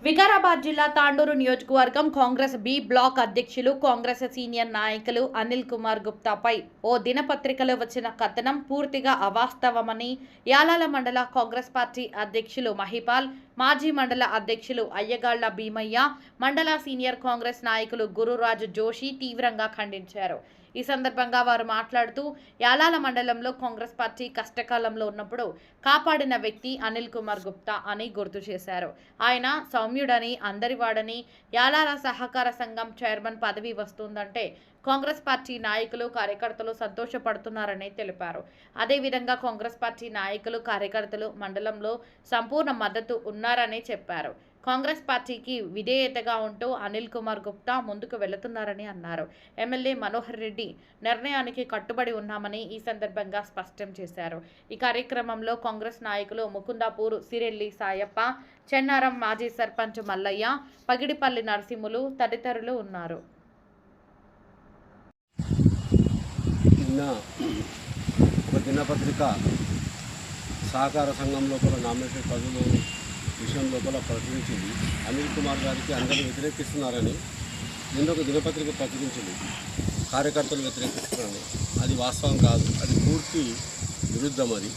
వికారాబాద్ జిల్లా తాండూరు నియోజకవర్గం Congress B block అధ్యక్షులు కాంగ్రెస్ సీనియర్ నాయకులు అనిల్ కుమార్ గుప్తాపై ఓ దినపత్రికలో వచ్చిన కథనం పూర్తిగా అవాస్తవమని యాలాల మండల కాంగ్రెస్ పార్టీ అధ్యక్షులు మహిపాల్, మాజీ మండల అధ్యక్షులు అయ్యగాళ్ల భీమయ్య, మండల సీనియర్ కాంగ్రెస్ నాయకులు గురురాజు జోషి తీవ్రంగా ఖండించారు. ఈ సందర్భంగా వారు మాట్లాడుతూ యాలాల మండలంలో కాంగ్రెస్ పార్టీ కష్టకాలంలో ఉన్నప్పుడు కాపాడిన వ్యక్తి అనిల్ కుమార్ గుప్తా అని గుర్తు చేశారు. ఆయన సౌమ్యుడని, అందరివాడని, యాలాల సహకార సంఘం చైర్మన్ పదవి వస్తుందంటే కాంగ్రెస్ పార్టీ నాయకులు, కార్యకర్తలు సంతోషపడుతున్నారని తెలిపారు. అదేవిధంగా కాంగ్రెస్ పార్టీ నాయకులు, కార్యకర్తలు మండలంలో సంపూర్ణ మద్దతు ఉన్నారని చెప్పారు. కాంగ్రెస్ పార్టీకి విధేయతగా ఉంటూ అనిల్ కుమార్ గుప్తా ముందుకు వెళుతున్నారని అన్నారు. ఎమ్మెల్యే మనోహర్ రెడ్డి నిర్ణయానికి కట్టుబడి ఉన్నామని ఈ సందర్భంగా స్పష్టం చేశారు. ఈ కార్యక్రమంలో కాంగ్రెస్ నాయకులు ముకుందాపూర్ సిరెల్లి సాయప్ప, చెన్నారం మాజీ సర్పంచ్ మల్లయ్య, పగిడిపల్లి నరసింహులు తదితరులు ఉన్నారు. నిన్న ఒక దినపత్రిక సహకార సంఘంలో కూడా నామినేటెడ్ పదవులు విషయం లోపల ప్రచురించింది. అనిల్ కుమార్ గారికి అందరూ వ్యతిరేకిస్తున్నారని నిన్న ఒక దినపత్రిక ప్రచురించింది. కార్యకర్తలు వ్యతిరేకిస్తున్నారని. అది వాస్తవం కాదు, అది పూర్తి విరుద్ధం. అది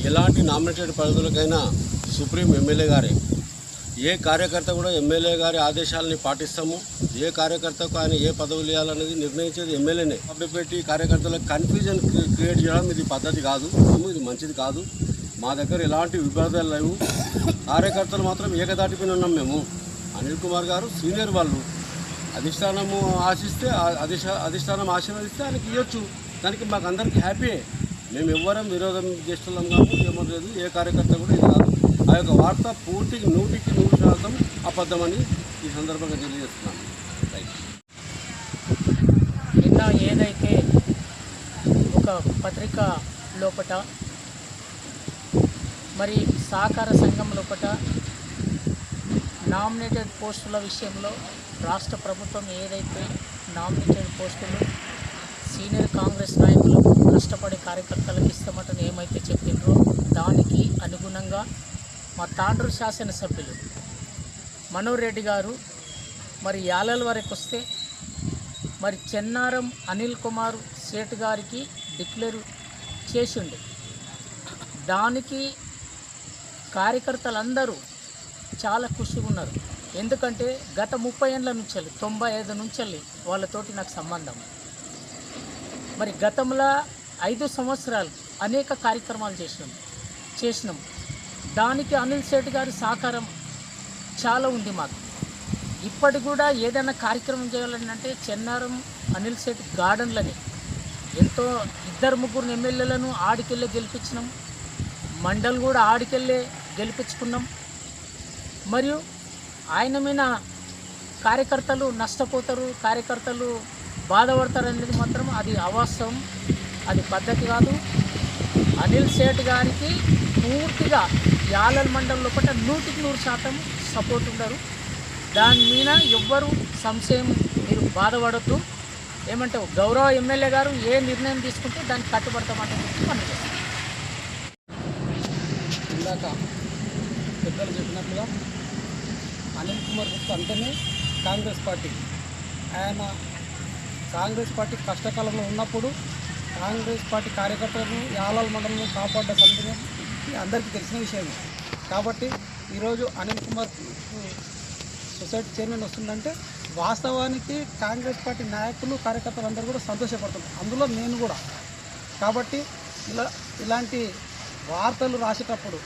ఎలాంటి నామినేటెడ్ పదవులకైనా సుప్రీం ఎమ్మెల్యే గారే. ఏ కార్యకర్త కూడా ఎమ్మెల్యే గారి ఆదేశాలని పాటిస్తాము. ఏ కార్యకర్తకు ఆయన ఏ పదవులు ఇవ్వాలనేది నిర్ణయించేది ఎమ్మెల్యేనే. పెట్టి కార్యకర్తలకు కన్ఫ్యూజన్ క్రియేట్ చేయడం ఇది పద్ధతి కాదు, ఇది మంచిది కాదు. మా దగ్గర ఎలాంటి విభేదాలు లేవు. కార్యకర్తలు మాత్రం ఏకదాటిపైన ఉన్నాం మేము. అనిల్ కుమార్ గారు సీనియర్ వాళ్ళు, అధిష్టానము ఆశిస్తే అధిష్టానం ఆశీర్వదిస్తే ఆయనకి ఇవ్వచ్చు. దానికి మాకు అందరికీ హ్యాపీయే. మేము ఎవ్వరం విరోధం చేస్తున్నాం కాదు, ఏమో లేదు. ఏ కార్యకర్త కూడా ఇది కాదు. ఆ యొక్క వార్త పూర్తికి 100% అబద్ధమని ఈ సందర్భంగా తెలియజేస్తున్నాను. నిన్న ఏదైతే ఒక పత్రిక లోపట మరి సహకార సంఘం లోపట నామినేటెడ్ పోస్టుల విషయంలో రాష్ట్ర ప్రభుత్వం ఏదైతే నామినేటెడ్ పోస్టులు సీనియర్ కాంగ్రెస్ నాయకులు కష్టపడే కార్యకర్తలకు ఇస్తామని ఏమైతే చెప్పిండ్రో దానికి అనుగుణంగా మా తాండూరు శాసనసభ్యులు మనోహర్ రెడ్డి గారు మరి యాలల వరకు వస్తే మరి చెన్నారం అనిల్ కుమార్ సేట్ గారికి డిక్లేర్ చేసిండు. దానికి కార్యకర్తలందరూ చాలా ఖుషిగా ఉన్నారు. ఎందుకంటే గత 30 ఏళ్ళ నుంచి 95 నుంచి వాళ్ళతోటి నాకు సంబంధం. మరి గతంలో 5 సంవత్సరాలు అనేక కార్యక్రమాలు చేసినాం. దానికి అనిల్ సేట్ గారి సహకారం చాలా ఉంది మాకు. ఇప్పటి కూడా ఏదైనా కార్యక్రమం చేయాలంటే చెన్నారం అనిల్ సేట్ గార్డెన్లని ఎంతో 2-3 ఎమ్మెల్యేలను ఆడికెళ్ళే గెలిపించినాం. మండల్ కూడా ఆడికెళ్ళే గెలిపించుకున్నాం. మరియు ఆయన మీద కార్యకర్తలు నష్టపోతారు, కార్యకర్తలు బాధపడతారు అనేది మాత్రం అది అవాస్తవం, అది పద్ధతి కాదు. అనిల్ సేట్ గారికి పూర్తిగా యాలల మండలం లోపల 100% సపోర్ట్ ఉండరు. దాని మీద ఎవ్వరు సంశయం మీరు బాధపడద్దు. ఏమంటే గౌరవ ఎమ్మెల్యే గారు ఏ నిర్ణయం తీసుకుంటే దానికి కట్టుబడతామని మనం చేస్తాం. ఇందాక పెద్దలు చెప్పినట్లుగా అనిల్ కుమార్ గుప్తా అంటేనే కాంగ్రెస్ పార్టీ. ఆయన కాంగ్రెస్ పార్టీ కష్టకాలంలో ఉన్నప్పుడు కాంగ్రెస్ పార్టీ కార్యకర్తలను యాలాల మండలంలో కాపాడ్డ సందర్భం అందరికీ తెలిసిన విషయమే. కాబట్టి ఈరోజు అనిల్ కుమార్ సొసైటీ చైర్మన్ వస్తుందంటే వాస్తవానికి కాంగ్రెస్ పార్టీ నాయకులు, కార్యకర్తలు అందరూ కూడా సంతోషపడుతున్నారు, అందులో నేను కూడా. కాబట్టి ఇలాంటి వార్తలు రాసేటప్పుడు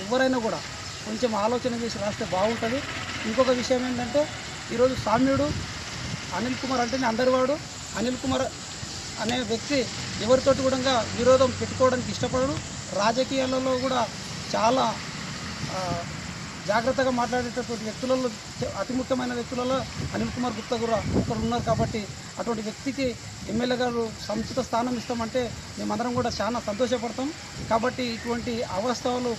ఎవరైనా కూడా కొంచెం ఆలోచన చేసి రాస్తే బాగుంటుంది. ఇంకొక విషయం ఏంటంటే ఈరోజు సామ్యుడు అనిల్ కుమార్ అంటేనే అందరివాడు. అనిల్ కుమార్ అనే వ్యక్తి ఎవరితోటి కూడా విరోధం పెట్టుకోవడానికి ఇష్టపడడు. రాజకీయాలలో కూడా చాలా జాగ్రత్తగా మాట్లాడేటటువంటి వ్యక్తులలో అతి ముఖ్యమైన వ్యక్తులలో అనిల్ కుమార్ గుప్తా కూడా ఒకరు ఉన్నారు. కాబట్టి అటువంటి వ్యక్తికి ఎమ్మెల్యే గారు సముచిత స్థానం ఇస్తామంటే మేమందరం కూడా చాలా సంతోషపడతాం. కాబట్టి ఇటువంటి అవాస్తవాలు